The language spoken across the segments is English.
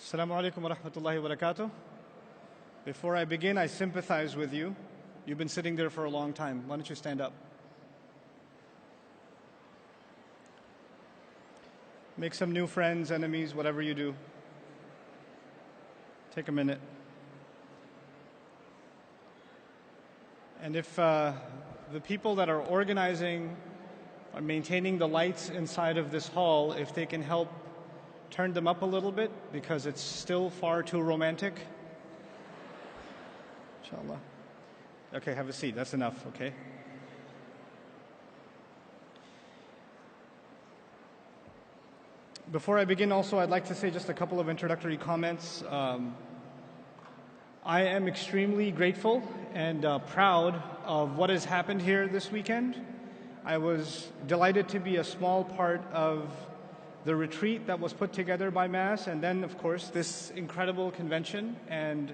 Assalamu alaikum wa rahmatullahi wa barakatuh. Before I begin, I sympathize with you. You've been sitting there for a long time. Why don't you stand up? Make some new friends, enemies, whatever you do. Take a minute. And if the people that are organizing or maintaining the lights inside of this hall, if they can help turn them up a little bit, because it's still far too romantic. Inshallah. Okay, have a seat. That's enough, okay? Before I begin also, I'd like to say just a couple of introductory comments. I am extremely grateful and proud of what has happened here this weekend. I was delighted to be a small part of the retreat that was put together by Mass, and then, of course, this incredible convention. And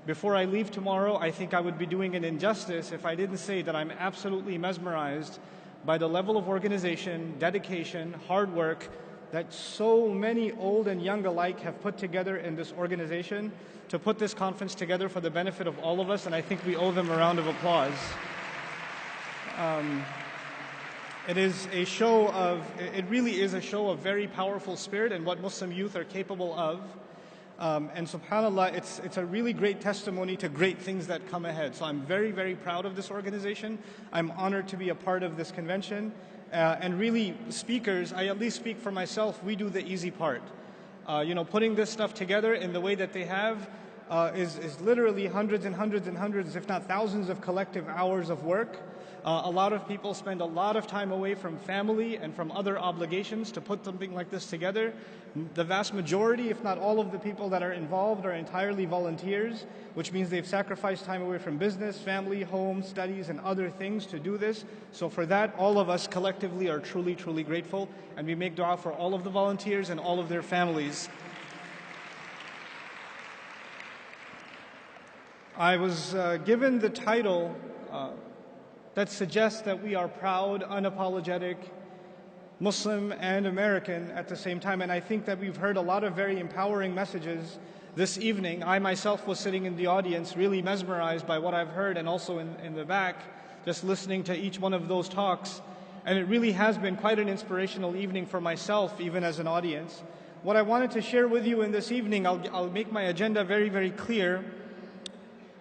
before I leave tomorrow, I think I would be doing an injustice if I didn't say that I'm absolutely mesmerized by the level of organization, dedication, hard work that so many old and young alike have put together in this organization to put this conference together for the benefit of all of us, and I think we owe them a round of applause. It really is a show of very powerful spirit and what Muslim youth are capable of. And subhanAllah, it's a really great testimony to great things that come ahead. So I'm very, very proud of this organization. I'm honored to be a part of this convention. And really, speakers, I at least speak for myself, we do the easy part. Putting this stuff together in the way that they have is literally hundreds and hundreds and hundreds, if not thousands of collective hours of work. A lot of people spend a lot of time away from family and from other obligations to put something like this together. The vast majority, if not all of the people that are involved are entirely volunteers, which means they've sacrificed time away from business, family, home, studies, and other things to do this. So for that, all of us collectively are truly, truly grateful, and we make dua for all of the volunteers and all of their families. I was given the title that suggests that we are proud, unapologetic, Muslim and American at the same time. And I think that we've heard a lot of very empowering messages this evening. I myself was sitting in the audience really mesmerized by what I've heard, and also in the back, just listening to each one of those talks. And it really has been quite an inspirational evening for myself, even as an audience. What I wanted to share with you in this evening, I'll make my agenda very, very clear.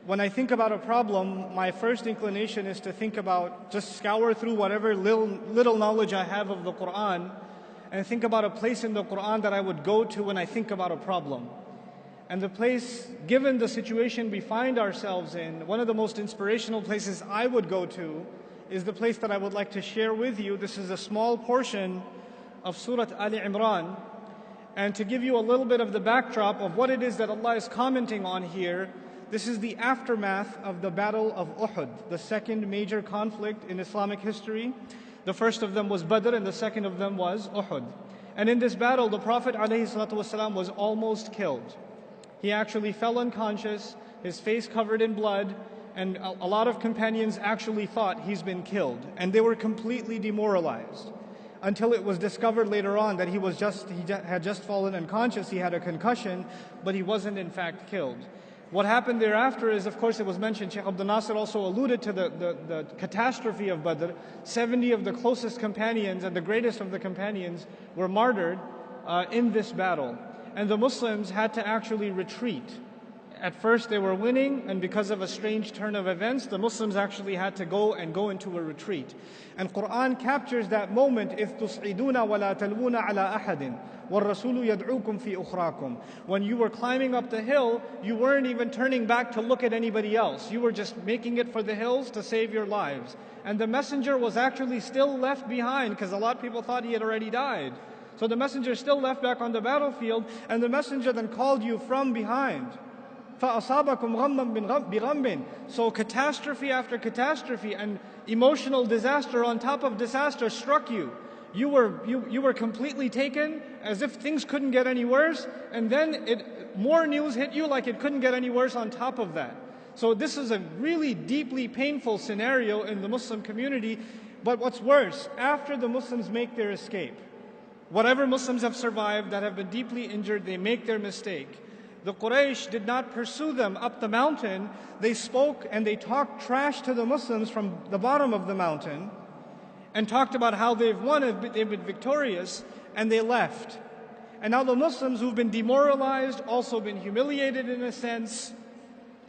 When I think about a problem, my first inclination is to think about, just scour through whatever little knowledge I have of the Quran and think about a place in the Quran that I would go to when I think about a problem. And the place, given the situation we find ourselves in, one of the most inspirational places I would go to is the place that I would like to share with you. This is a small portion of Surah Ali Imran. And to give you a little bit of the backdrop of what it is that Allah is commenting on here, this is the aftermath of the Battle of Uhud, the second major conflict in Islamic history. The first of them was Badr, and the second of them was Uhud. And in this battle, the Prophet ﷺ was almost killed. He actually fell unconscious, his face covered in blood, and a lot of companions actually thought he's been killed. And they were completely demoralized until it was discovered later on that he had just fallen unconscious, he had a concussion, but he wasn't in fact killed. What happened thereafter is, of course, it was mentioned, Shaykh Abdul Nasir also alluded to the catastrophe of Badr. 70 of the closest companions and the greatest of the companions were martyred in this battle. And the Muslims had to actually retreat. At first they were winning, and because of a strange turn of events, the Muslims actually had to go into a retreat. And Quran captures that moment, إِذْ تُصْعِدُونَ وَلَا تَلْوُونَ عَلَىٰ أَحَدٍ وَالرَّسُولُ يَدْعُوكُمْ فِي أُخْرَاكُمْ. When you were climbing up the hill, you weren't even turning back to look at anybody else. You were just making it for the hills to save your lives. And the messenger was actually still left behind, because a lot of people thought he had already died. So the messenger still left back on the battlefield, and the messenger then called you from behind. فَأَصَابَكُمْ غَمًّا بِغَمٍّ. So catastrophe after catastrophe and emotional disaster on top of disaster struck you. You were completely taken as if things couldn't get any worse, and then more news hit you like it couldn't get any worse on top of that. So this is a really deeply painful scenario in the Muslim community. But what's worse, after the Muslims make their escape, whatever Muslims have survived that have been deeply injured, they make their mistake. The Quraysh did not pursue them up the mountain. They spoke and they talked trash to the Muslims from the bottom of the mountain and talked about how they've won, they've been victorious, and they left. And now the Muslims who've been demoralized, also been humiliated in a sense,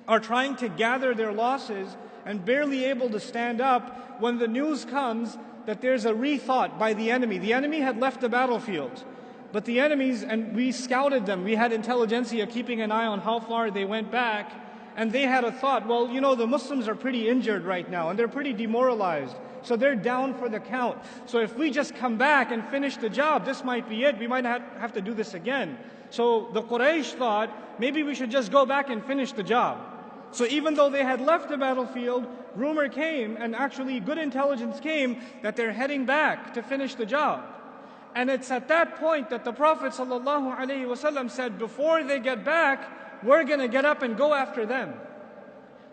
are trying to gather their losses and barely able to stand up when the news comes that there's a rethought by the enemy. The enemy had left the battlefield, but the enemies, and we scouted them, we had intelligentsia keeping an eye on how far they went back, and they had a thought, well, you know, the Muslims are pretty injured right now, and they're pretty demoralized, so they're down for the count. So if we just come back and finish the job, this might be it. We might not have to do this again. So the Quraysh thought, maybe we should just go back and finish the job. So even though they had left the battlefield, rumor came, and actually good intelligence came, that they're heading back to finish the job. And it's at that point that the Prophet ﷺ said, before they get back, we're going to get up and go after them.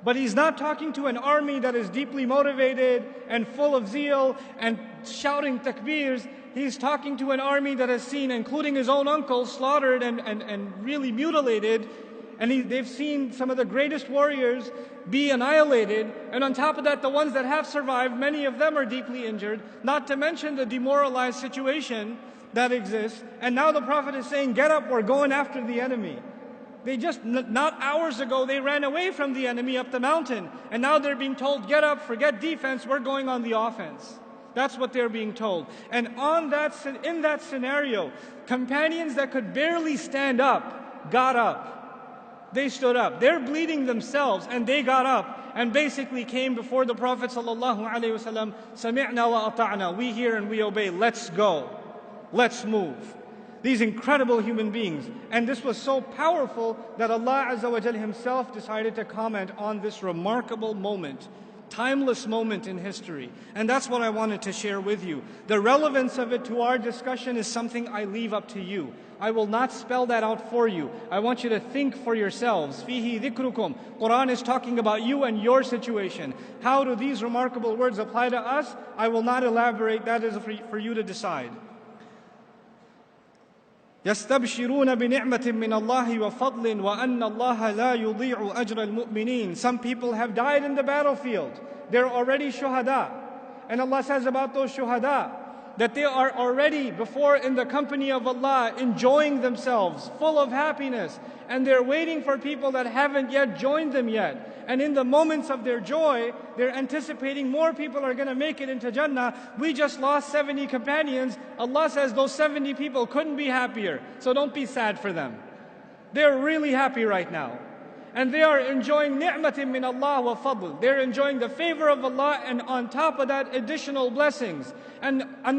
But he's not talking to an army that is deeply motivated and full of zeal and shouting takbirs. He's talking to an army that has seen, including his own uncle, slaughtered and really mutilated. And they've seen some of the greatest warriors be annihilated. And on top of that, the ones that have survived, many of them are deeply injured, not to mention the demoralized situation that exists. And now the Prophet is saying, get up, we're going after the enemy. They just, not hours ago, they ran away from the enemy up the mountain. And now they're being told, get up, forget defense, we're going on the offense. That's what they're being told. And in that scenario, companions that could barely stand up, got up. They stood up. They're bleeding themselves, and they got up and basically came before the Prophet ﷺ, Sami'na wa ata'na. We hear and we obey. Let's go. Let's move. These incredible human beings. And this was so powerful that Allah Azza wa Jal Himself decided to comment on this remarkable moment, timeless moment in history. And that's what I wanted to share with you. The relevance of it to our discussion is something I leave up to you. I will not spell that out for you. I want you to think for yourselves. Fihi dhikrukum. Quran is talking about you and your situation. How do these remarkable words apply to us? I will not elaborate. That is for you to decide. يستبشرون بنعمة من الله وفضل وأن الله لا يضيع أجر المؤمنين. Some people have died in the battlefield. They're already shuhada. And Allah says about those shuhada that they are already before in the company of Allah, enjoying themselves, full of happiness. And they're waiting for people that haven't yet joined them yet. And in the moments of their joy, they're anticipating more people are going to make it into Jannah. We just lost 70 companions. Allah says those 70 people couldn't be happier. So don't be sad for them. They're really happy right now. And they are enjoying ni'matin min Allah wa fadl. They're enjoying the favor of Allah, and on top of that, additional blessings. And another